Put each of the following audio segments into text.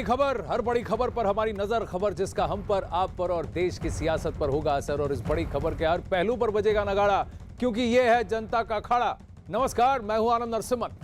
बड़ी खबर, हर बड़ी खबर पर हमारी नजर, खबर जिसका हम पर, आप पर और देश की सियासत पर होगा असर। और इस बड़ी खबर के हर पहलू पर बजेगा नगाड़ा, क्योंकि यह है जनता का अखाड़ा। नमस्कार, मैं हूं आनंद नरसिम्हन।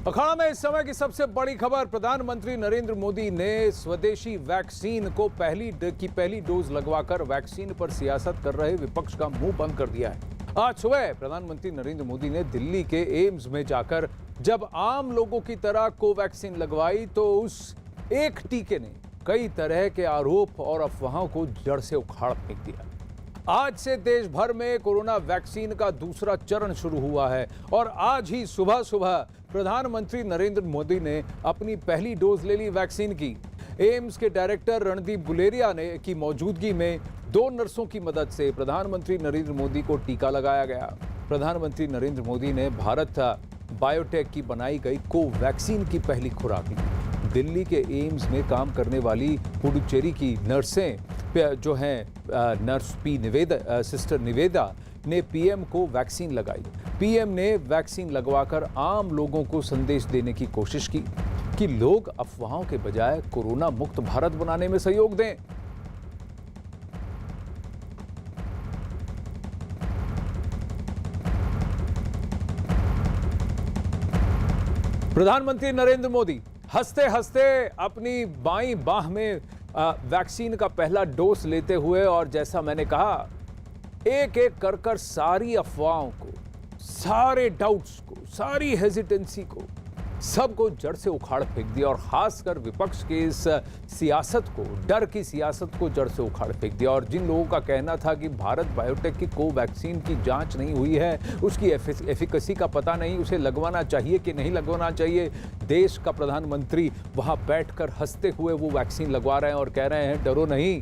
अखाड़ा में इस समय की सबसे बड़ी खबर, प्रधानमंत्री नरेंद्र मोदी ने स्वदेशी वैक्सीन को पहली डोज लगवाकर वैक्सीन पर सियासत कर रहे विपक्ष का मुंह बंद कर दिया है। आज सुबह प्रधानमंत्री नरेंद्र मोदी ने दिल्ली के एम्स में जाकर जब आम लोगों की तरह कोवैक्सीन लगवाई तो उस एक टीके ने कई तरह के आरोप और अफवाहों को जड़ से उखाड़ फेंक दिया। आज से देश भर में कोरोना वैक्सीन का दूसरा चरण शुरू हुआ है और आज ही सुबह सुबह प्रधानमंत्री नरेंद्र मोदी ने अपनी पहली डोज ले ली वैक्सीन की। एम्स के डायरेक्टर रणदीप गुलेरिया ने की मौजूदगी में 2 नर्सों की मदद से प्रधानमंत्री नरेंद्र मोदी को टीका लगाया गया। प्रधानमंत्री नरेंद्र मोदी ने भारत बायोटेक की बनाई गई कोवैक्सीन की पहली खुराक ली। दिल्ली के एम्स में काम करने वाली पुडुचेरी की नर्सें जो हैं नर्स सिस्टर निवेदा ने पीएम को वैक्सीन लगाई। पीएम ने वैक्सीन लगवाकर आम लोगों को संदेश देने की कोशिश की कि लोग अफवाहों के बजाय कोरोना मुक्त भारत बनाने में सहयोग दें। प्रधानमंत्री नरेंद्र मोदी हंसते हंसते अपनी बाईं बाह में वैक्सीन का पहला डोज लेते हुए, और जैसा मैंने कहा, एक एक कर सारी अफवाहों को, सारे डाउट्स को, सारी हेजिटेंसी को, सबको जड़ से उखाड़ फेंक दिया। और खासकर विपक्ष की इस सियासत को, डर की सियासत को जड़ से उखाड़ फेंक दिया। और जिन लोगों का कहना था कि भारत बायोटेक की कोवैक्सीन की जांच नहीं हुई है, उसकी एफिकेसी का पता नहीं, उसे लगवाना चाहिए कि नहीं लगवाना चाहिए, देश का प्रधानमंत्री वहां बैठकर हंसते हुए वो वैक्सीन लगवा रहे हैं और कह रहे हैं डरो नहीं,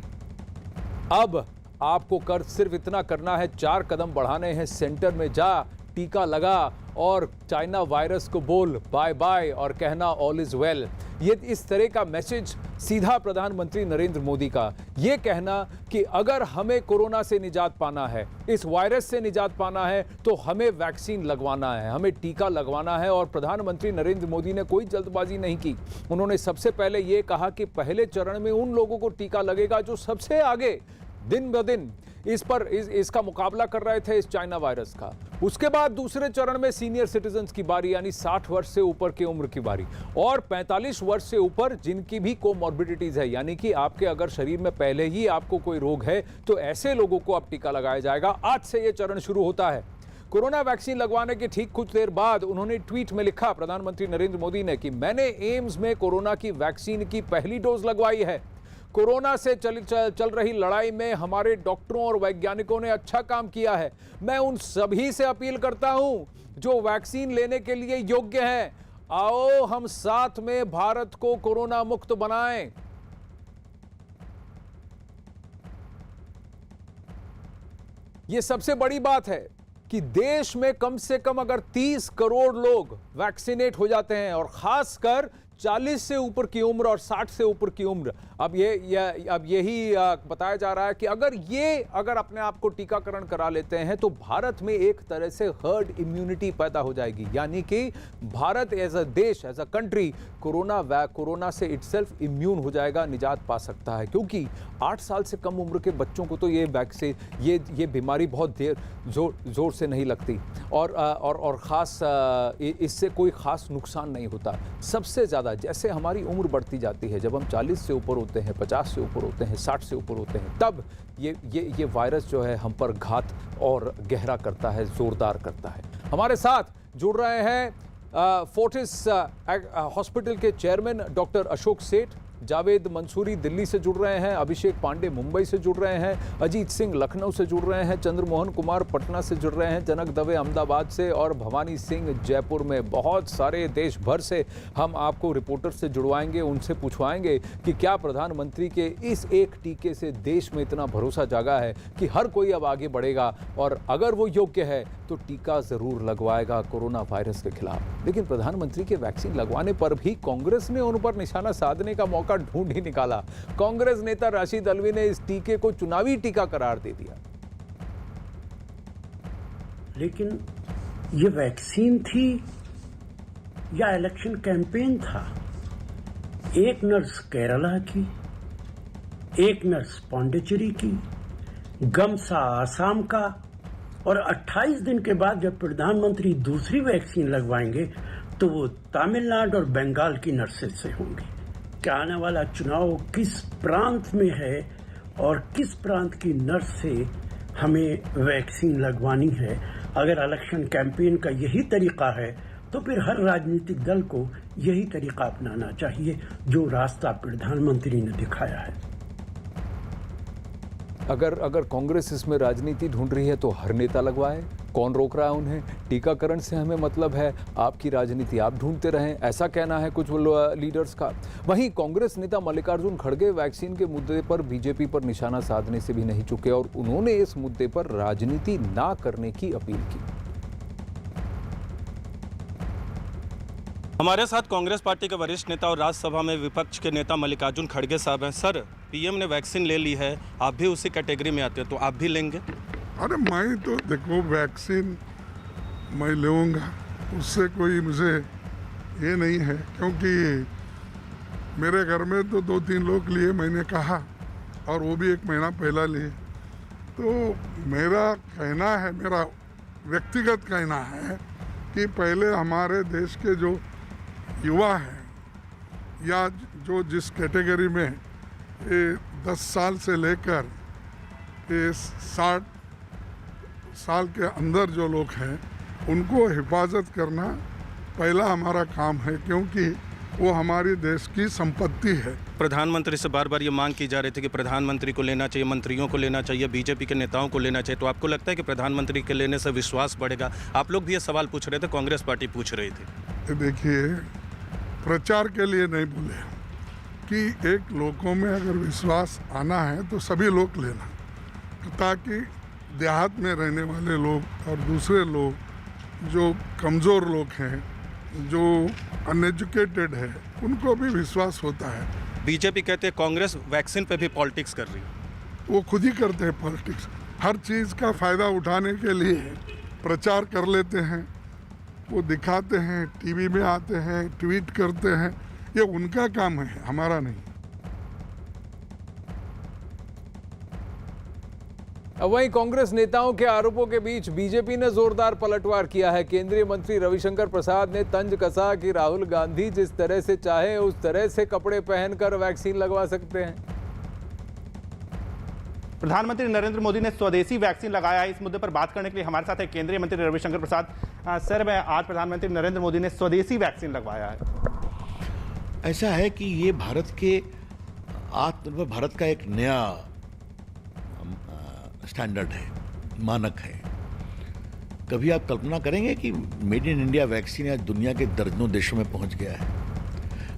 अब आपको सिर्फ इतना करना है, 4 कदम बढ़ाने हैं, सेंटर में जा, टीका लगा और चाइना वायरस को बोल बाय बाय और कहना ऑल इज वेल। ये इस तरह का मैसेज सीधा प्रधानमंत्री नरेंद्र मोदी का, ये कहना कि अगर हमें कोरोना से निजात पाना है, इस वायरस से निजात पाना है, तो हमें वैक्सीन लगवाना है, हमें टीका लगवाना है। और प्रधानमंत्री नरेंद्र मोदी ने कोई जल्दबाजी नहीं की। उन्होंने सबसे पहले ये कहा कि पहले चरण में उन लोगों को टीका लगेगा जो सबसे आगे दिन ब दिन इसका मुकाबला कर रहे थे, इस चाइना वायरस का। उसके बाद दूसरे चरण में सीनियर सिटीजन्स की बारी, यानी 60 वर्ष से ऊपर की उम्र की बारी, और 45 वर्ष से ऊपर जिनकी भी कोमॉर्बिडिटीज है, यानी कि आपके अगर शरीर में पहले ही आपको कोई रोग है तो ऐसे लोगों को अब टीका लगाया जाएगा। आज से यह चरण शुरू होता है। कोरोना वैक्सीन लगवाने के ठीक कुछ देर बाद उन्होंने ट्वीट में लिखा, प्रधानमंत्री नरेंद्र मोदी ने, कि मैंने एम्स में कोरोना की वैक्सीन की पहली डोज लगवाई है। कोरोना से चल रही लड़ाई में हमारे डॉक्टरों और वैज्ञानिकों ने अच्छा काम किया है। मैं उन सभी से अपील करता हूं जो वैक्सीन लेने के लिए योग्य हैं, आओ हम साथ में भारत को कोरोना मुक्त बनाएं। यह सबसे बड़ी बात है कि देश में कम से कम अगर 30 करोड़ लोग वैक्सीनेट हो जाते हैं, और खासकर 40 से ऊपर की उम्र और 60 से ऊपर की उम्र, अब यही बताया जा रहा है कि अगर अपने आप को टीकाकरण करा लेते हैं तो भारत में एक तरह से हर्ड इम्यूनिटी पैदा हो जाएगी, यानी कि भारत एज अ देश, एज अ कंट्री कोरोना से इटसेल्फ इम्यून हो जाएगा, निजात पा सकता है। क्योंकि 8 साल से कम उम्र के बच्चों को तो ये बीमारी बहुत जोर से नहीं लगती, और ख़ास इससे कोई ख़ास नुकसान नहीं होता। सबसे ज़्यादा जैसे हमारी उम्र बढ़ती जाती है, जब हम 40 से ऊपर होते हैं, 50 से ऊपर होते हैं, 60 से ऊपर होते हैं, तब ये वायरस जो है हम पर घात और गहरा करता है, जोरदार करता है। हमारे साथ जुड़ रहे हैं फोर्टिस हॉस्पिटल के चेयरमैन डॉक्टर अशोक सेठ, जावेद मंसूरी दिल्ली से जुड़ रहे हैं, अभिषेक पांडे मुंबई से जुड़ रहे हैं, अजीत सिंह लखनऊ से जुड़ रहे हैं, चंद्रमोहन कुमार पटना से जुड़ रहे हैं, जनक दवे अहमदाबाद से, और भवानी सिंह जयपुर में। बहुत सारे देश भर से हम आपको रिपोर्टर से जुड़वाएंगे, उनसे पूछवाएंगे कि क्या प्रधानमंत्री के इस एक टीके से देश में इतना भरोसा जागा है कि हर कोई अब आगे बढ़ेगा, और अगर वो योग्य है तो टीका जरूर लगवाएगा कोरोना वायरस के खिलाफ। लेकिन प्रधानमंत्री के वैक्सीन लगवाने पर भी कांग्रेस ने उन पर निशाना साधने का मौका का ढूंढ ही निकाला। कांग्रेस नेता राशिद अल्वी ने इस टीके को चुनावी टीका करार दे दिया। लेकिन ये वैक्सीन थी या इलेक्शन कैंपेन था? एक नर्स केरला की, एक नर्स पौंडीचेरी की, गमसा आसाम का, और 28 दिन के बाद जब प्रधानमंत्री दूसरी वैक्सीन लगवाएंगे तो वो तमिलनाडु और बंगाल की नर्सेज से होंगे। क्या आने वाला चुनाव किस प्रांत में है और किस प्रांत की नर्स से हमें वैक्सीन लगवानी है? अगर इलेक्शन कैंपेन का यही तरीका है तो फिर हर राजनीतिक दल को यही तरीका अपनाना चाहिए जो रास्ता प्रधानमंत्री ने दिखाया है। अगर कांग्रेस इसमें राजनीति ढूंढ रही है तो हर नेता लगवाए, कौन रोक रहा है उन्हें? टीकाकरण से हमें मतलब है, आपकी राजनीति आप ढूंढते रहें, ऐसा कहना है कुछ लीडर्स का। वहीं कांग्रेस नेता मल्लिकार्जुन खड़गे वैक्सीन के मुद्दे पर बीजेपी पर निशाना साधने से भी नहीं चुके और उन्होंने इस मुद्दे पर राजनीति ना करने की अपील की। हमारे साथ कांग्रेस पार्टी के वरिष्ठ नेता और राज्यसभा में विपक्ष के नेता मल्लिकार्जुन खड़गे साहब हैं। सर, पीएम ने वैक्सीन ले ली है, आप भी उसी कैटेगरी में आते हैं, तो आप भी लेंगे? अरे मैं तो देखो वैक्सीन मैं लूँगा, उससे कोई मुझे ये नहीं है, क्योंकि मेरे घर में तो 2-3 लोग लिए, मैंने कहा, और वो भी 1 महीना पहला लिए। तो मेरा कहना है, मेरा व्यक्तिगत कहना है कि पहले हमारे देश के जो युवा हैं या जो जिस कैटेगरी में 10 साल से लेकर 60 साल के अंदर जो लोग हैं उनको हिफाजत करना पहला हमारा काम है, क्योंकि वो हमारी देश की संपत्ति है। प्रधानमंत्री से बार बार ये मांग की जा रही थी कि प्रधानमंत्री को लेना चाहिए, मंत्रियों को लेना चाहिए, बीजेपी के नेताओं को लेना चाहिए, तो आपको लगता है कि प्रधानमंत्री के लेने से विश्वास बढ़ेगा? आप लोग भी ये सवाल पूछ रहे थे, कांग्रेस पार्टी पूछ रही थी। देखिए, प्रचार के लिए नहीं बोले कि एक लोगों में अगर विश्वास आना है तो सभी लोग लेना, ताकि देहात में रहने वाले लोग और दूसरे लोग जो कमज़ोर लोग हैं, जो अनएजुकेटेड है, उनको भी विश्वास होता है। बीजेपी कहते हैं कांग्रेस वैक्सीन पे भी पॉलिटिक्स कर रही है। वो खुद ही करते हैं पॉलिटिक्स, हर चीज़ का फ़ायदा उठाने के लिए प्रचार कर लेते हैं, वो दिखाते हैं, टीवी में आते हैं, ट्वीट करते हैं, ये उनका काम है, हमारा नहीं। वहीं कांग्रेस नेताओं के आरोपों के बीच बीजेपी ने जोरदार पलटवार किया है। केंद्रीय मंत्री रविशंकर प्रसाद ने तंज कसा कि राहुल गांधी जिस तरह से चाहे उस तरह से कपड़े पहनकर वैक्सीन लगवा सकते हैं। प्रधानमंत्री नरेंद्र मोदी ने स्वदेशी वैक्सीन लगाया है। इस मुद्दे पर बात करने के लिए हमारे साथ है केंद्रीय मंत्री रविशंकर प्रसाद। सर, मैं आज प्रधानमंत्री नरेंद्र मोदी ने स्वदेशी वैक्सीन लगवाया है। ऐसा है कि ये भारत के आत्मनिर्भर भारत का एक नया स्टैंडर्ड है, मानक है। कभी आप कल्पना करेंगे कि मेड इन इंडिया वैक्सीन आज दुनिया के दर्जनों देशों में पहुंच गया है,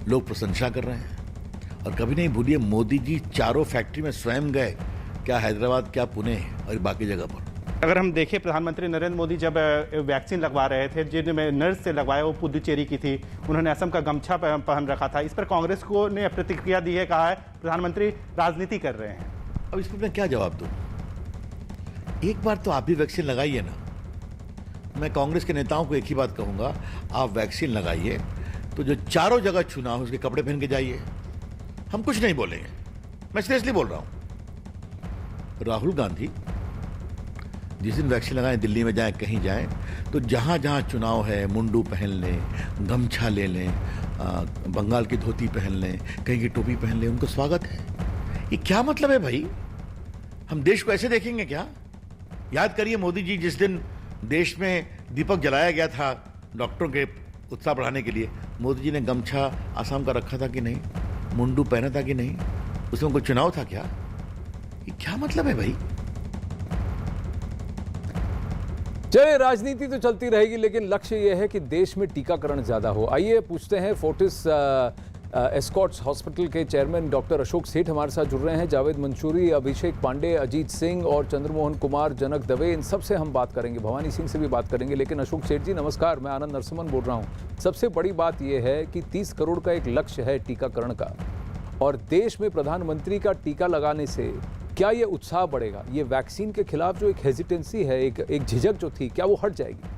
लोग प्रशंसा कर रहे हैं। और कभी नहीं भूलिए, मोदी जी 4 फैक्ट्री में स्वयं गए, क्या हैदराबाद, क्या पुणे और बाकी जगह पर। अगर हम देखें, प्रधानमंत्री नरेंद्र मोदी जब वैक्सीन लगवा रहे थे, जिनमें नर्स से लगवाया वो पुदुचेरी की थी, उन्होंने असम का गमछा पहन रखा था। इस पर कांग्रेस को ने प्रतिक्रिया दी है, कहा है प्रधानमंत्री राजनीति कर रहे हैं। अब इस पर मैं क्या जवाब दूं? एक बार तो आप भी वैक्सीन लगाइए ना। मैं कांग्रेस के नेताओं को एक ही बात कहूंगा, आप वैक्सीन लगाइए तो जो चारों जगह चुनाव है उसके कपड़े पहन के जाइए, हम कुछ नहीं बोलेंगे। मैं सीरियसली बोल रहा हूं। राहुल गांधी जिस दिन वैक्सीन लगाएं, दिल्ली में जाएं, कहीं जाएं, तो जहां जहां चुनाव है मुंडू पहन लें, गमछा ले लें, बंगाल की धोती पहन लें, कहीं की टोपी पहन लें, उनको स्वागत है। ये क्या मतलब है भाई? हम देश को ऐसे देखेंगे क्या? याद करिए, मोदी जी जिस दिन देश में दीपक जलाया गया था डॉक्टरों के उत्साह बढ़ाने के लिए, मोदी जी ने गमछा आसाम का रखा था कि नहीं? मुंडू पहना था कि नहीं? उसमें कोई चुनाव था क्या? ये क्या मतलब है भाई? चलिए, राजनीति तो चलती रहेगी, लेकिन लक्ष्य यह है कि देश में टीकाकरण ज्यादा हो। आइए पूछते हैं, फोर्टिस एस्कॉर्ट्स हॉस्पिटल के चेयरमैन डॉक्टर अशोक सेठ हमारे साथ जुड़ रहे हैं। जावेद मंसूरी, अभिषेक पांडे, अजीत सिंह और चंद्रमोहन कुमार, जनक दवे, इन सब से हम बात करेंगे, भवानी सिंह से भी बात करेंगे। लेकिन अशोक सेठ जी नमस्कार, मैं आनंद नरसिम्हन बोल रहा हूं। सबसे बड़ी बात यह है कि 30 करोड़ का एक लक्ष्य है टीकाकरण का, और देश में प्रधानमंत्री का टीका लगाने से क्या ये उत्साह बढ़ेगा? ये वैक्सीन के खिलाफ जो एक हेजिटेंसी है, एक झिझक जो थी, क्या वो हट जाएगी?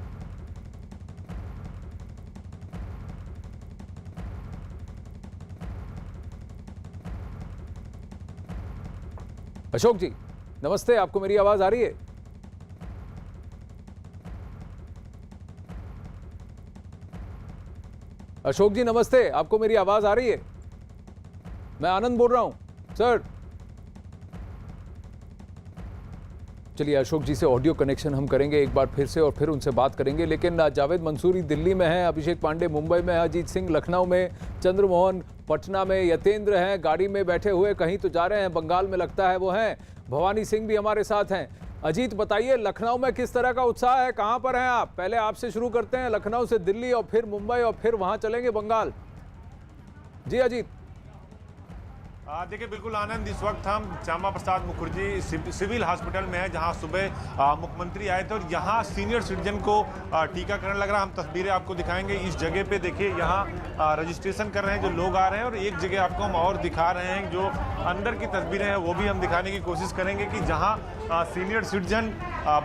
अशोक जी नमस्ते, आपको मेरी आवाज आ रही है? अशोक जी नमस्ते, आपको मेरी आवाज आ रही है? मैं आनंद बोल रहा हूं सर। चलिए अशोक जी से ऑडियो कनेक्शन हम करेंगे एक बार फिर से और फिर उनसे बात करेंगे। लेकिन जावेद मंसूरी दिल्ली में है, अभिषेक पांडे मुंबई में है, अजीत सिंह लखनऊ में, चंद्रमोहन पटना में, यतेंद्र हैं गाड़ी में बैठे हुए, कहीं तो जा रहे हैं, बंगाल में लगता है वो हैं, भवानी सिंह भी हमारे साथ हैं। अजीत बताइए लखनऊ में किस तरह का उत्साह है, कहां पर हैं आप? पहले आपसे शुरू करते हैं, लखनऊ से दिल्ली और फिर मुंबई और फिर वहां चलेंगे बंगाल। जी अजीत। देखिए बिल्कुल आनंद, इस वक्त हम श्यामा प्रसाद मुखर्जी सिविल हॉस्पिटल में है, जहां सुबह मुख्यमंत्री आए थे और यहां सीनियर सिटीजन को टीकाकरण लग रहा है। हम तस्वीरें आपको दिखाएंगे। इस जगह पे देखिए यहां रजिस्ट्रेशन कर रहे हैं जो लोग आ रहे हैं, और एक जगह आपको हम और दिखा रहे हैं जो अंदर की तस्वीरें हैं वो भी हम दिखाने की कोशिश करेंगे कि जहाँ सीनियर सिटीजन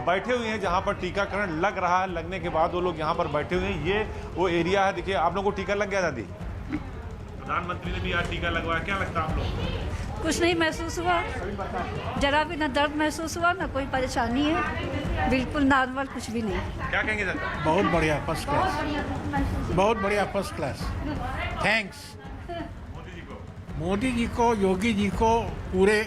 बैठे हुए हैं, जहाँ पर टीकाकरण लग रहा है, लगने के बाद वो लोग यहाँ पर बैठे हुए हैं। ये वो एरिया है। देखिए आप लोगों को टीका लग गया दादी? प्रधानमंत्री ने भी आज टीका लगवाया, क्या लगता है आप लोगों को? कुछ नहीं महसूस हुआ, जरा भी ना दर्द महसूस हुआ, ना कोई परेशानी है, बिल्कुल नॉर्मल, कुछ भी नहीं। क्या कहेंगे सर? बहुत बढ़िया, फर्स्ट क्लास, बहुत बढ़िया, first class. Thanks Modi ji को, योगी जी को, पूरे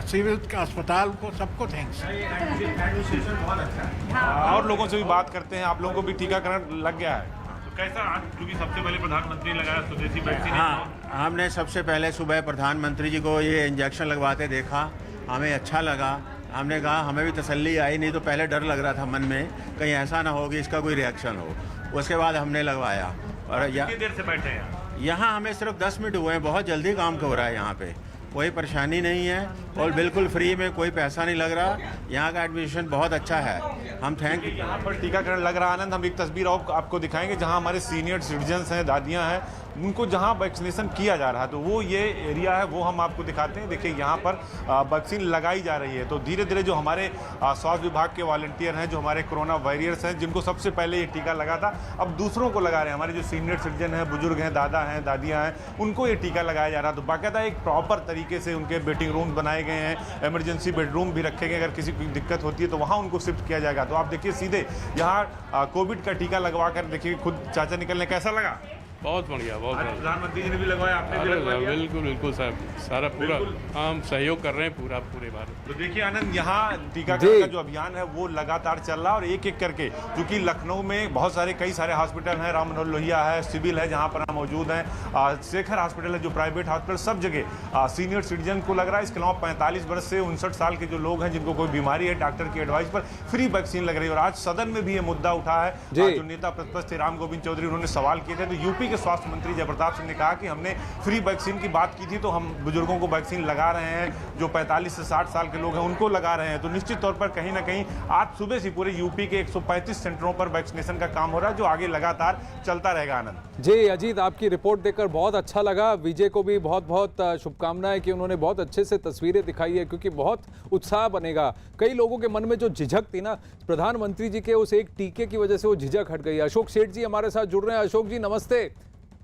सिविल अस्पताल को, सबको थैंक्स। एडमिनिस्ट्रेशन बहुत अच्छा है। और लोगों से भी बात करते हैं। आप लोगों को भी टीकाकरण लग गया है, कैसा? आज क्योंकि सबसे पहले प्रधानमंत्री लगाया स्वदेशी वैक्सीन। हाँ, हमने सबसे पहले सुबह प्रधानमंत्री जी को ये इंजेक्शन लगवाते देखा, हमें अच्छा लगा। हमने कहा हमें भी तसल्ली आई, नहीं तो पहले डर लग रहा था मन में कहीं ऐसा ना हो कि इसका कोई रिएक्शन हो। उसके बाद हमने लगवाया। और कितनी देर से बैठे हैं यहाँ? हमें सिर्फ 10 मिनट हुए हैं, बहुत जल्दी काम हो रहा है यहाँ पे, कोई परेशानी नहीं है और बिल्कुल फ्री में, कोई पैसा नहीं लग रहा। यहाँ का एडमिशन बहुत अच्छा है, हम थैंक यू। यहाँ पर टीकाकरण लग रहा है। आनंद, हम एक तस्वीर आपको दिखाएंगे जहाँ हमारे सीनियर सिटीजन्स हैं, दादियाँ हैं, उनको जहाँ वैक्सीनेशन किया जा रहा है, तो वो ये एरिया है, वो हम आपको दिखाते हैं। देखिए यहाँ पर वैक्सीन लगाई जा रही है। तो धीरे धीरे जो हमारे स्वास्थ्य विभाग के वॉलंटियर हैं, जो हमारे कोरोना वॉरियर्स हैं, जिनको सबसे पहले ये टीका लगा था, अब दूसरों को लगा रहे हैं। हमारे जो सीनियर सिटीजन हैं, बुजुर्ग हैं, दादा हैं, दादियाँ हैं, उनको ये टीका लगाया जा रहा है। तो बाकायदा एक प्रॉपर तरीके से उनके वेटिंग रूम बनाए गए हैं, इमरजेंसी बेडरूम भी रखे गए। अगर किसी को दिक्कत होती है तो वहाँ उनको शिफ्ट किया जाएगा। तो आप देखिए सीधे यहाँ कोविड का टीका लगवा कर देखिए खुद चाचा निकलने, कैसा लगा? बहुत बढ़िया, बहुत बढ़िया। प्रधानमंत्री जी ने भी लगवाया, आपने भी लगवा लिया? बिल्कुल बिल्कुल साहब, सारा पूरा हम सहयोग कर रहे हैं पूरे भारत। तो देखिए आनंद, यहाँ टीकाकरण का जो अभियान है वो लगातार चल रहा है और एक एक करके, क्योंकि लखनऊ में बहुत सारे कई सारे हॉस्पिटल हैं, राम मनोहर लोहिया है, सिविल है जहाँ पर हम मौजूद हैं, शेखर हॉस्पिटल है जो प्राइवेट हॉस्पिटल, सब जगह सीनियर सिटीजन को लग रहा है। इसके अलावा 45 वर्ष से 59 साल के जो लोग हैं जिनको कोई बीमारी है, डॉक्टर की एडवाइस पर फ्री वैक्सीन लग रही है। और आज सदन में भी ये मुद्दा उठा है। जो नेता प्रतिपक्ष थे राम गोविंद चौधरी, उन्होंने सवाल किए थे। तो यूपी के स्वास्थ्य मंत्री जयप्रताप सिंह ने कहा कि हमने फ्री वैक्सीन की बात की थी, तो हम बुजुर्गों को वैक्सीन लगा रहे हैं, जो 45 से 60 साल के लोग हैं उनको लगा रहे हैं। तो निश्चित तौर पर कहीं ना कहीं आज सुबह से पूरे यूपी के 135 सेंटरों पर वैक्सीनेशन का काम हो रहा है, जो आगे लगातार चलता रहेगा। आनंद जी अजीत, आपकी रिपोर्ट देखकर बहुत अच्छा लगा। विजय को भी बहुत बहुत शुभकामनाएं कि उन्होंने बहुत अच्छे से तस्वीरें दिखाई है, क्योंकि बहुत उत्साह बनेगा। कई लोगों के मन में जो झिझक थी ना, प्रधानमंत्री जी के उस एक टीके की वजह से वो झिझक हट गई। अशोक सेठ जी हमारे साथ जुड़ रहे हैं। अशोक जी नमस्ते।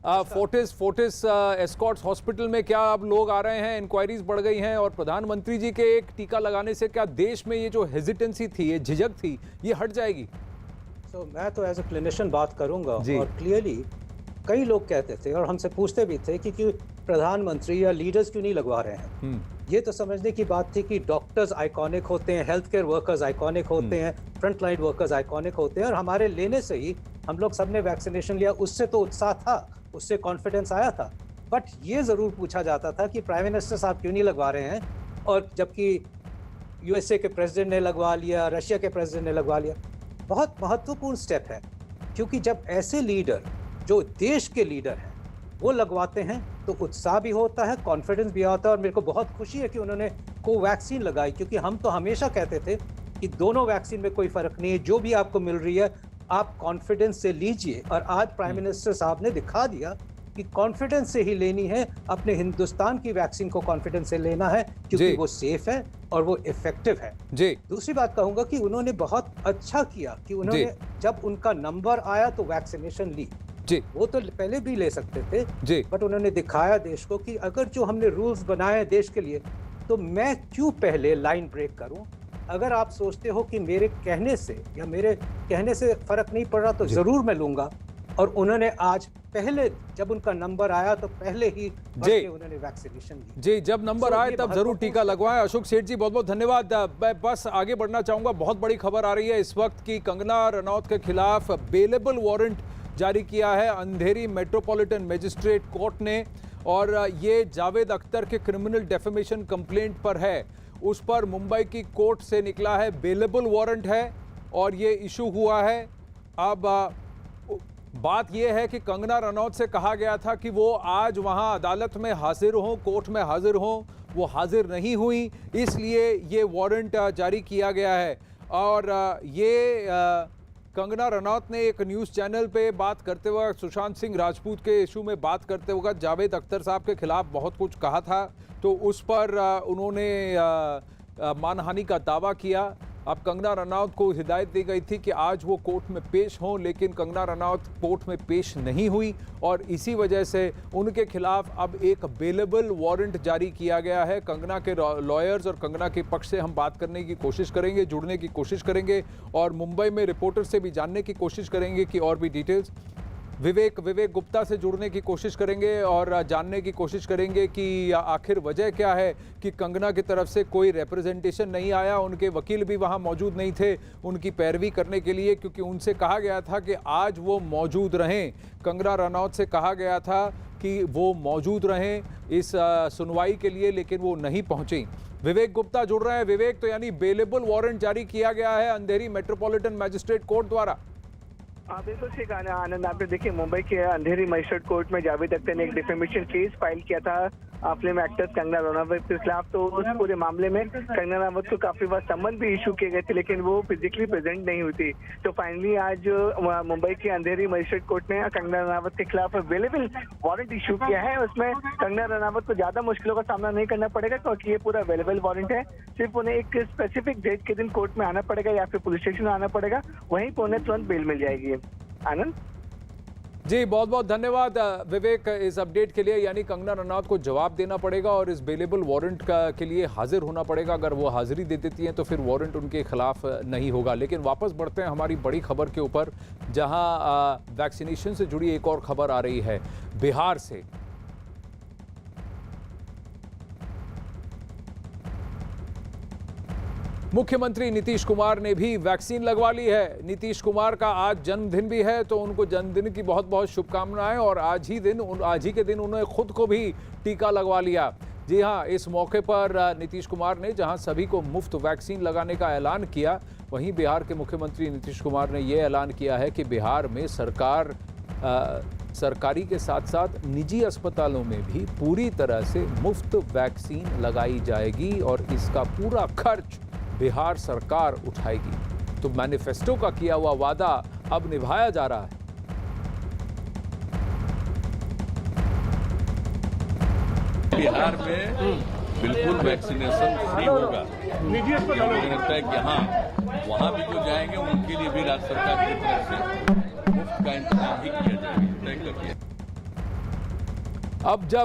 फोर्टिस एस्कॉर्ट्स हॉस्पिटल में क्या अब लोग आ रहे हैं, इंक्वायरीज बढ़ गई हैं, और प्रधानमंत्री जी के एक टीका लगाने से क्या देश में ये जो हेजिटेंसी थी, ये झिझक थी, ये हट जाएगी? मैं तो एज ए क्लिनिशियन बात करूंगा, और क्लियरली कई लोग कहते थे और हमसे पूछते भी थे कि प्रधानमंत्री या लीडर्स क्यों नहीं लगवा रहे हैं। ये तो समझने की बात थी कि डॉक्टर्स आइकॉनिक होते हैं, हेल्थ केयर वर्कर्स आइकॉनिक होते हैं, फ्रंट लाइन वर्कर्स आइकॉनिक होते हैं, और हमारे लेने से ही हम लोग सबने वैक्सीनेशन लिया, उससे तो उत्साह था, उससे कॉन्फिडेंस आया था। बट ये ज़रूर पूछा जाता था कि प्राइम मिनिस्टर साहब क्यों नहीं लगवा रहे हैं, और जबकि यूएसए के प्रेसिडेंट ने लगवा लिया, रशिया के प्रेसिडेंट ने लगवा लिया। बहुत महत्वपूर्ण स्टेप है, क्योंकि जब ऐसे लीडर जो देश के लीडर हैं वो लगवाते हैं तो उत्साह भी होता है, कॉन्फिडेंस भी आता है। और मेरे को बहुत खुशी है कि उन्होंने कोवैक्सीन लगाई, क्योंकि हम तो हमेशा कहते थे कि दोनों वैक्सीन में कोई फ़र्क नहीं है, जो भी आपको मिल रही है आप कॉन्फिडेंस से लीजिए। और आज प्राइम मिनिस्टर साहब ने दिखा दिया कि कॉन्फिडेंस से ही लेनी है, अपने हिंदुस्तान की वैक्सीन को कॉन्फिडेंस से लेना है क्योंकि वो सेफ है और वो इफेक्टिव है। जी। दूसरी बात कहूंगा कि उन्होंने बहुत अच्छा किया कि उन्होंने जब उनका नंबर आया तो वैक्सीनेशन ली। जी। वो तो पहले भी ले सकते थे जी। बट उन्होंने दिखाया देश को कि अगर जो हमने रूल्स बनाए देश के लिए तो मैं क्यों पहले लाइन ब्रेक करूं। अगर आप सोचते हो कि मेरे कहने से फर्क नहीं पड़ रहा तो जरूर मैं लूंगा। और उन्होंने आज पहले जब उनका नंबर आया तो पहले ही उन्होंने वैक्सीनेशन ली। जी, जब नंबर आए तब जरूर टीका लगवाएं। अशोक सेठ जी बहुत बहुत धन्यवाद। मैं बस आगे बढ़ना चाहूंगा। बहुत बड़ी खबर आ रही है इस वक्त की कंगना रनौत के खिलाफ बेलेबल वारंट जारी किया है अंधेरी मेट्रोपॉलिटन मजिस्ट्रेट कोर्ट ने, और ये जावेद अख्तर के क्रिमिनल डेफेमेशन कंप्लेंट पर है। उस पर मुंबई की कोर्ट से निकला है बेलेबल वारंट है और ये इशू हुआ है। अब बात यह है कि कंगना रनौत से कहा गया था कि वो आज वहां अदालत में हाजिर हों, कोर्ट में हाजिर हों, वो हाजिर नहीं हुई, इसलिए ये वारंट जारी किया गया है। और ये कंगना रनौत ने एक न्यूज़ चैनल पे बात करते हुए सुशांत सिंह राजपूत के इशू में बात करते हुए जावेद अख्तर साहब के खिलाफ बहुत कुछ कहा था, तो उस पर उन्होंने मानहानि का दावा किया। अब कंगना रनौत को हिदायत दी गई थी कि आज वो कोर्ट में पेश हों, लेकिन कंगना रनौत कोर्ट में पेश नहीं हुई और इसी वजह से उनके खिलाफ अब एक बेलेबल वारंट जारी किया गया है। कंगना के लॉयर्स और कंगना के पक्ष से हम बात करने की कोशिश करेंगे, जुड़ने की कोशिश करेंगे और मुंबई में रिपोर्टर से भी जानने की कोशिश करेंगे कि और भी डिटेल्स। विवेक गुप्ता से जुड़ने की कोशिश करेंगे और जानने की कोशिश करेंगे कि आखिर वजह क्या है कि कंगना की तरफ से कोई रिप्रेजेंटेशन नहीं आया। उनके वकील भी वहां मौजूद नहीं थे उनकी पैरवी करने के लिए, क्योंकि उनसे कहा गया था कि आज वो मौजूद रहें। कंगना रनौत से कहा गया था कि वो मौजूद रहें इस सुनवाई के लिए, लेकिन वो नहीं पहुंची। विवेक गुप्ता जुड़ रहे हैं। विवेक, तो यानी बेलेबल वारंट जारी किया गया है अंधेरी मेट्रोपॉलिटन मजिस्ट्रेट कोर्ट द्वारा। बिल्कुल ठीक आनंद, आपने देखिए मुंबई के अंधेरी मजिस्ट्रेट कोर्ट में जावेद अख्तर ने एक डिफेमेशन केस फाइल किया था फिल्म एक्ट्रेस कंगना रनौत के खिलाफ। तो उस पूरे मामले में कंगना रनौत को काफी बार सम्मन भी इशू किए गए थे, लेकिन वो फिजिकली प्रेजेंट नहीं हुई थी। तो फाइनली आज मुंबई के अंधेरी मजिस्ट्रेट कोर्ट ने कंगना रनौत के खिलाफ अवेलेबल वारंट इशू किया है। उसमें कंगना रनौत को ज्यादा मुश्किलों का सामना नहीं करना पड़ेगा क्योंकि ये पूरा अवेलेबल वारंट है। सिर्फ उन्हें एक स्पेसिफिक डेट के दिन कोर्ट में आना पड़ेगा या फिर पुलिस स्टेशन आना पड़ेगा, वहीं पर उन्हें तुरंत बेल मिल जाएगी। आनंद जी, बहुत बहुत धन्यवाद विवेक इस अपडेट के लिए। यानी कंगना रनौत को जवाब देना पड़ेगा और इस बेलेबल वारंट के लिए हाजिर होना पड़ेगा। अगर वो हाजिरी दे देती हैं तो फिर वारंट उनके खिलाफ नहीं होगा। लेकिन वापस बढ़ते हैं हमारी बड़ी खबर के ऊपर, जहां वैक्सीनेशन से जुड़ी एक और खबर आ रही है बिहार से। मुख्यमंत्री नीतीश कुमार ने भी वैक्सीन लगवा ली है। नीतीश कुमार का आज जन्मदिन भी है, तो उनको जन्मदिन की बहुत बहुत शुभकामनाएं। और आज ही के दिन उन्होंने खुद को भी टीका लगवा लिया। जी हां, इस मौके पर नीतीश कुमार ने जहां सभी को मुफ्त वैक्सीन लगाने का ऐलान किया, वहीं बिहार के मुख्यमंत्री नीतीश कुमार ने यह ऐलान किया है कि बिहार में सरकारी के साथ साथ निजी अस्पतालों में भी पूरी तरह से मुफ्त वैक्सीन लगाई जाएगी और इसका पूरा खर्च बिहार सरकार उठाएगी। तो मैनिफेस्टो का किया हुआ वादा अब निभाया जा रहा है। बिहार में बिल्कुल वैक्सीनेशन फ्री होगा। मुझे लगता है कि हाँ, वहाँ भी जो जाएंगे उनके लिए भी राज्य सरकार की तरफ से मुफ्त का इंतजाम भी किया जाएगा, तय कर दिया।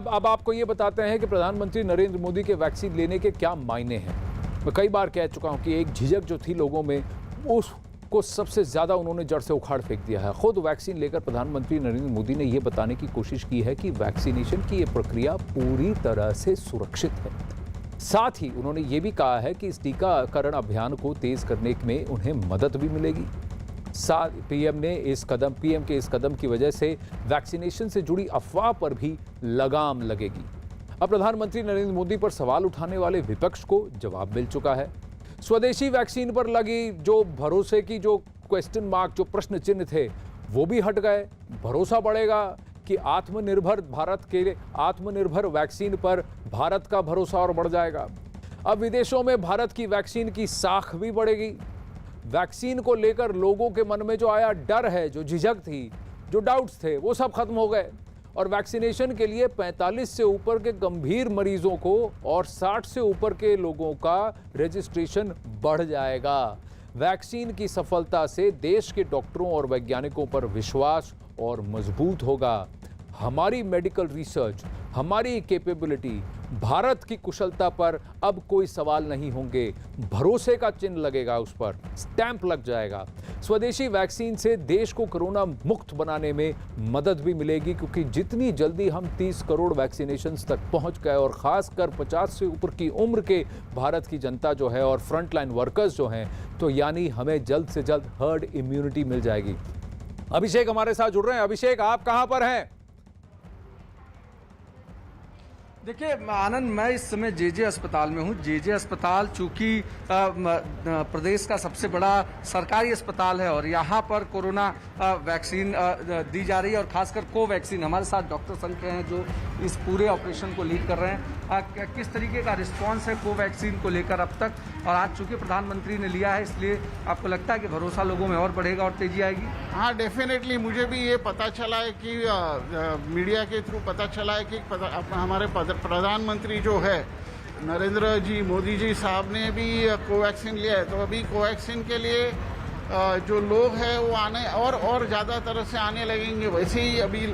अब आपको ये बताते हैं कि प्रधानमंत्री नरेंद्र मोदी के वैक्सीन लेने के क्या मायने हैं। मैं कई बार कह चुका हूं कि एक झिझक जो थी लोगों में, उसको सबसे ज़्यादा उन्होंने जड़ से उखाड़ फेंक दिया है। खुद वैक्सीन लेकर प्रधानमंत्री नरेंद्र मोदी ने यह बताने की कोशिश की है कि वैक्सीनेशन की ये प्रक्रिया पूरी तरह से सुरक्षित है। साथ ही उन्होंने ये भी कहा है कि इस टीकाकरण अभियान को तेज करने में उन्हें मदद भी मिलेगी। पीएम के इस कदम की वजह से वैक्सीनेशन से जुड़ी अफवाह पर भी लगाम लगेगी। अब प्रधानमंत्री नरेंद्र मोदी पर सवाल उठाने वाले विपक्ष को जवाब मिल चुका है। स्वदेशी वैक्सीन पर लगी जो भरोसे की जो क्वेश्चन मार्क, जो प्रश्न चिन्ह थे, वो भी हट गए। भरोसा बढ़ेगा कि आत्मनिर्भर वैक्सीन पर भारत का भरोसा और बढ़ जाएगा। अब विदेशों में भारत की वैक्सीन की साख भी बढ़ेगी। वैक्सीन को लेकर लोगों के मन में जो आया डर है, जो झिझक थी, जो डाउट्स थे, वो सब खत्म हो गए। और वैक्सीनेशन के लिए 45 से ऊपर के गंभीर मरीजों को और 60 से ऊपर के लोगों का रजिस्ट्रेशन बढ़ जाएगा। वैक्सीन की सफलता से देश के डॉक्टरों और वैज्ञानिकों पर विश्वास और मजबूत होगा। हमारी मेडिकल रिसर्च, हमारी कैपेबिलिटी, भारत की कुशलता पर अब कोई सवाल नहीं होंगे। भरोसे का चिन्ह लगेगा, उस पर स्टैंप लग जाएगा। स्वदेशी वैक्सीन से देश को कोरोना मुक्त बनाने में मदद भी मिलेगी, क्योंकि जितनी जल्दी हम 30 करोड़ वैक्सीनेशंस तक पहुंच गए और खासकर 50 से ऊपर की उम्र के भारत की जनता जो है और फ्रंटलाइन वर्कर्स जो हैं, तो यानी हमें जल्द से जल्द हर्ड इम्यूनिटी मिल जाएगी। अभिषेक हमारे साथ जुड़ रहे हैं। अभिषेक, आप कहां पर हैं? देखिए आनंद, मैं इस समय जेजे अस्पताल में हूँ। जेजे अस्पताल चूंकि प्रदेश का सबसे बड़ा सरकारी अस्पताल है और यहाँ पर कोरोना वैक्सीन दी जा रही है और खासकर कोवैक्सीन। हमारे साथ डॉक्टर संख्या हैं जो इस पूरे ऑपरेशन को लीड कर रहे हैं। किस तरीके का रिस्पांस है कोवैक्सीन को लेकर अब तक, और आज चूंकि प्रधानमंत्री ने लिया है इसलिए आपको लगता है कि भरोसा लोगों में और बढ़ेगा और तेजी आएगी? हाँ, डेफिनेटली। मुझे भी ये पता चला है कि मीडिया के थ्रू पता चला है कि हमारे प्रधानमंत्री जो है नरेंद्र जी मोदी जी साहब ने भी कोवैक्सीन लिया है। तो अभी कोवैक्सीन के लिए जो लोग हैं वो आने और ज़्यादा तरह से आने लगेंगे। वैसे ही अभी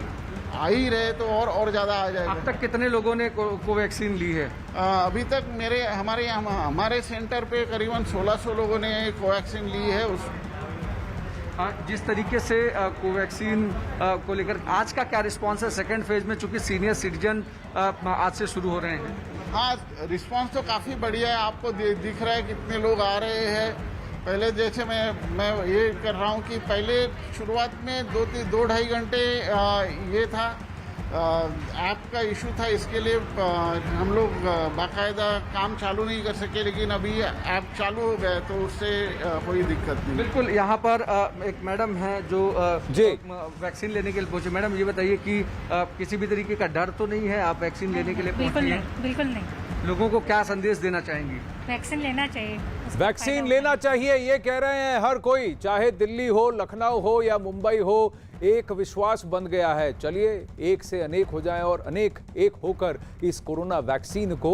आ ही रहे तो और ज़्यादा आ जाएगा। अब तक कितने लोगों ने कोवैक्सीन ली है? अभी तक हमारे सेंटर पे करीबन 1600 लोगों ने कोवैक्सीन ली है। जिस तरीके से कोवैक्सीन को लेकर आज का क्या रिस्पांस है सेकंड फेज में, चूंकि सीनियर सिटीजन आज से शुरू हो रहे हैं? हाँ, रिस्पांस तो काफ़ी बढ़िया है। आपको दिख रहा है कितने लोग आ रहे हैं। पहले जैसे मैं ये कर रहा हूँ कि पहले शुरुआत में 2-2.5 घंटे ये था, ऐप का इशू था। इसके लिए हम लोग बाकायदा काम चालू नहीं कर सके, लेकिन अभी ऐप चालू हो गया तो उससे कोई दिक्कत नहीं। बिल्कुल। यहाँ पर एक मैडम हैं जो वैक्सीन लेने के लिए पहुंचे। मैडम, ये बताइए कि किसी भी तरीके का डर तो नहीं है? आप वैक्सीन लेने के लिए पहुंची हैं? बिल्कुल नहीं। लोगों को क्या संदेश देना चाहेंगी? वैक्सीन लेना चाहिए। वैक्सीन लेना चाहिए, ये कह रहे हैं हर कोई, चाहे दिल्ली हो, लखनऊ हो या मुंबई हो। एक विश्वास बन गया है। चलिए एक से अनेक हो जाएं और अनेक एक होकर इस कोरोना वैक्सीन को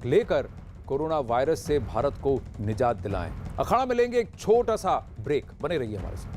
लेकर कोरोना वायरस से भारत को निजात दिलाएं। अखाड़ा में लेंगे एक छोटा सा ब्रेक, बने रहिए हमारे साथ।